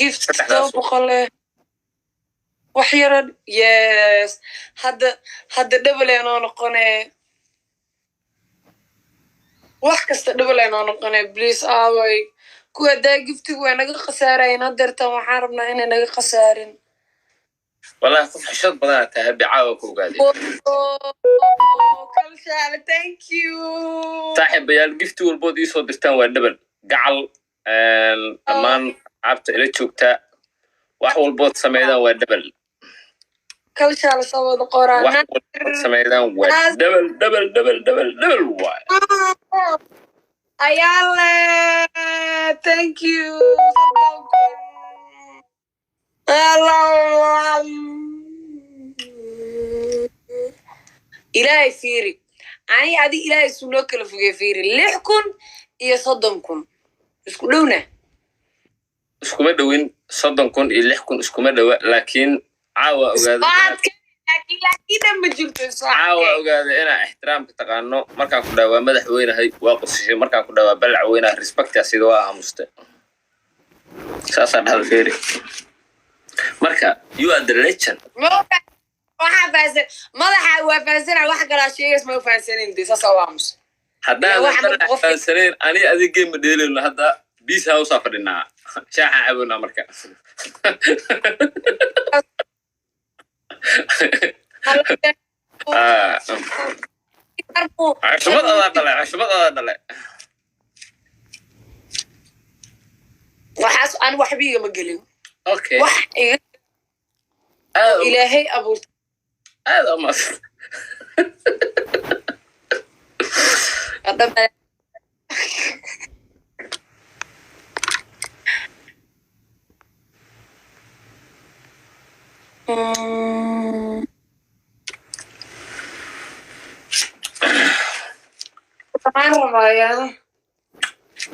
gift doo boqole waxyaran yes hadda double eno noqone wax kasta double eno noqone please away kuwa daa giftigu waa naga khasaarayn hadeertan waxaan rabnaa inay naga khasaarin والله حشد بدأ تهبي عاوك وقاعد. كل شهر thank you. صاحب يا الجفت والبودي صوت دستان والدبل قعل أمان عبت إلى شوكتا وحول بوت سميدان والدبل. كل شهر صوت القرآن. وحول بوت سميدان والدبل دبل دبل دبل دبل واي. أياله thank you. إلهي فيري أنا عادي إلهي سلوك اللي فوق فيري لحكم إيه صدمكم اسكولونا اسكوما دوين صدمكم إيه لحكم اسكوما دوا لكن عاوة أوغاد لكن مجلت عاوة أوغاد أنا احترام كتقانو مركان كدوا مدح وينه هاي واقصي مركان كدوا بلع وينه ريسبكت يا سيدوا مست ساسا هذا فيري مركا you are the legend waxaa faansan madaxa waa faansanaa wax kala sheegays ma faansanin disa sawaams hadda faansaneen ani adiga game dheelino hadda bis house afadina shaaxa abuna marka عشمت دلع waxaas aan waxbiga ma gelin okay wax ilaahay abuurtay هذا مصر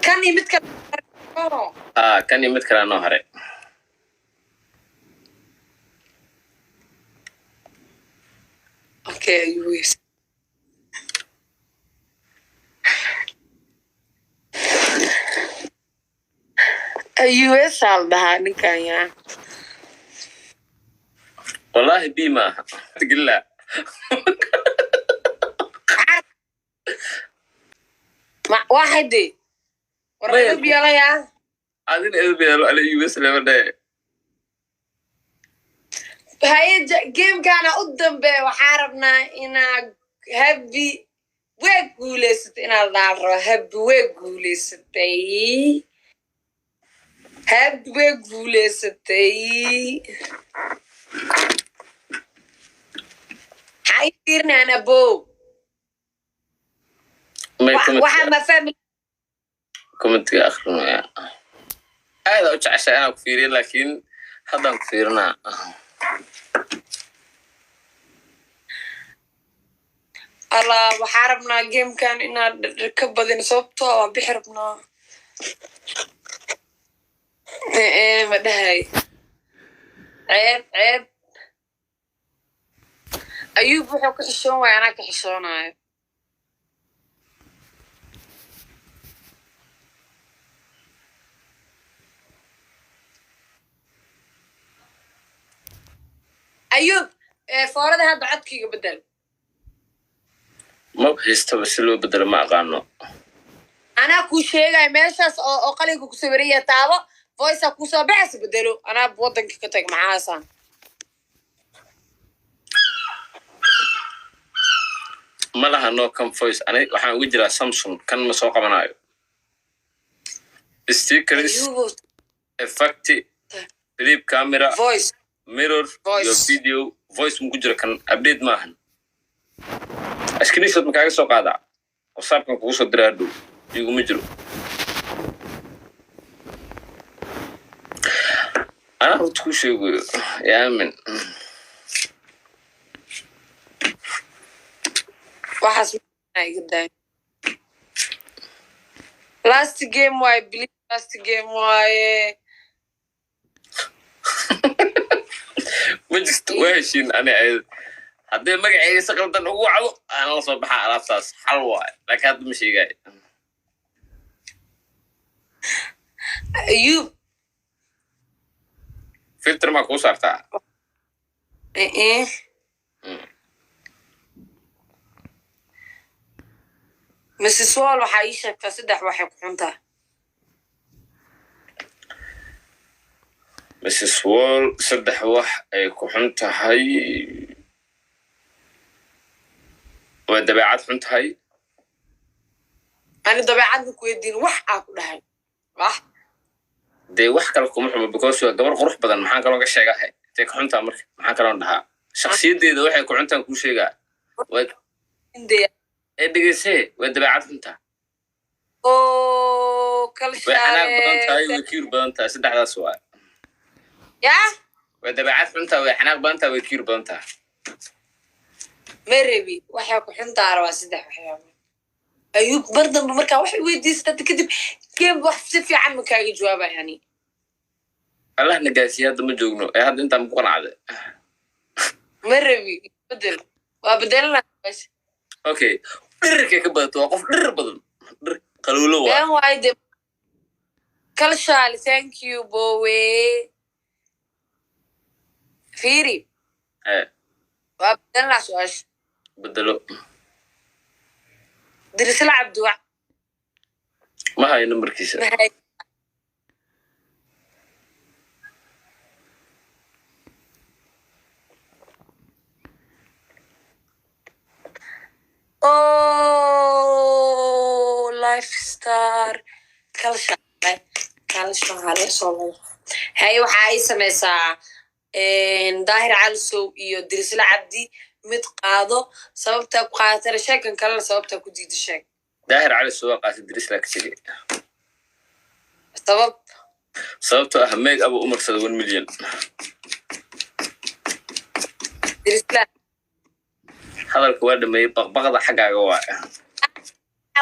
كان يمتك كان يمتك نهري Okay, US. US aldaha ninkan ya. والله بما تقول لا واحد دي ورا بيلا يا عادين إذا بيلا على US لما ده هاي جيم كان قدام به وحاربنا إنا هبي ويقولست إنا دارو هبي ويقولستي هبي ويقولستي هاي تيرنا أنا بو واحد ما فهم كومنت آخر ما هذا وش عشان أنا كثيرين لكن هذا كثيرنا الله وحاربنا جيم كان إنا ركب بدين صوبته وبحربنا ما ده هاي عيب أيوب وحو كحشون وأنا كحشون هاي أيوب فورد هاد عدكي بدل ما بحيست بس لو بدل ما أقانو أنا كل شيء ماشاس أو قليل كسبرية تابو فويسا كوسا بحس بدلو أنا بوضن كتك معاسا ما لها نو كم فويس أنا وحنا وجرا سامسونج كان مسوق منايو ستيكرز إفكتي فيليب كاميرا فويس ميرور يو فيديو فويس مجرا كان أبديت معهن أشكني صوت مكاغي سوق هذا وصار كان كوسو درادو يقوم مجرو أنا قلت كل شيء يا أمين وحسب قدام last game why believe last game why مجلس وهشين أنا هذا ما قاعد يسقط النوع أنا صباح على أساس حلوة لكن هذا مش جاي أيوب filter ma kuu saartaa Mrs. Wall waxaa ii sheegtaa 3 waxay ku xuntaa Mrs. Wall 3 wax ay ku xun tahay waa dabeecad xun tahay ani dabeecad ku weydiin wax aa ku dhahay wax dee wax kale kuma xumo because waa gabar qurux badan maxaan kaloo ka sheegahay intay ku xuntaa marka maxaan kaloo dhahaa shakhsiyadeeda waxay ku xuntaan kuu sheegaa dhegeysee waa dabeecad xuntaa way xanaaq badan tahay way kiir badan tahay 3daas waa yaa waa dabeecad xuntaa way xanaaq badan tahay way kiir badan tahay merebi waxay ku xuntaa waa 3 waxyaabo ayuu bardan markaa wax weydiisatay kadib game wax si fiican ma kaaga jawaabay yani Allah nagaasiya hadda ma joogno ee hadda intaan ku qanacday merebi bedel waa bedelna okay dhirka ka badato waa qof dhir badan dhir qaluulo waa been waay de kalshaal thank you bowe fiiri waa bedelna su'aash bedelo dirisla cabduwa ma hayo numberkiisa lifestar kalshaale soo hay waxa ay sameysaa daahir calisow iyo dirisla cabdi mid qaado sababta ku qaatay sheekan kale sababta ku diiday sheeg daahir calisow qaatay dirisla ka tagay sababta ah meeg abu umarsada 1 milyan dirisla hadalku waa dhameeyay baqbaqda xagaaga waa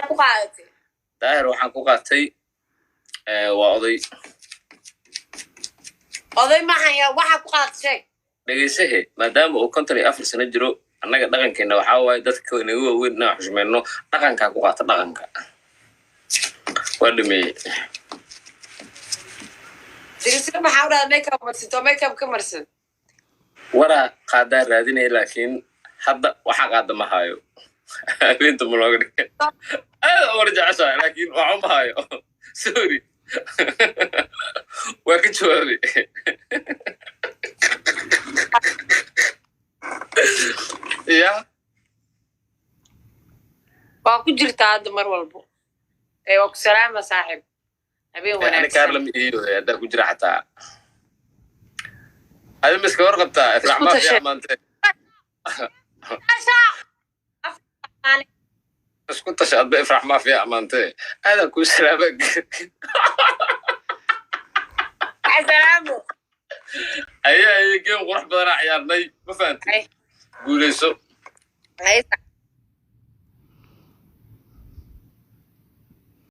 ku qaadatay daahir waxaan ku qaatay waa oday maxaya waxa ku qaadatay sheeg dhegeysahe maadaama uu 54 sano jiro annaga dhaqankeena waxaa waaye dadka inaga waaweyn inaan xushmeyno dhaqankaa ku qaata dhaqanka waa dhameeyey dirisla maxaa u dhahay makeup ka marsan waraa qaadaa raadinaya laakiin hadda waxaa qaada ma hayo habeentu ma looga dhigay aad u warjeceshahay laakiin waxa ma hayo sorry waa ka jawaabay ya waa ku jirtaa hadda mar walbo waa ku salaama saaxib habeen wanaagsan kaarlam iyo haddaa ku jira xataa adi miska warqabtaa ifracmaa fi amaantee isku tasha adba ifracmaa fi amaantee aadan ku salaama salaamo ayaa game qurux badanaa ciyaarnay ma fahantay guuleyso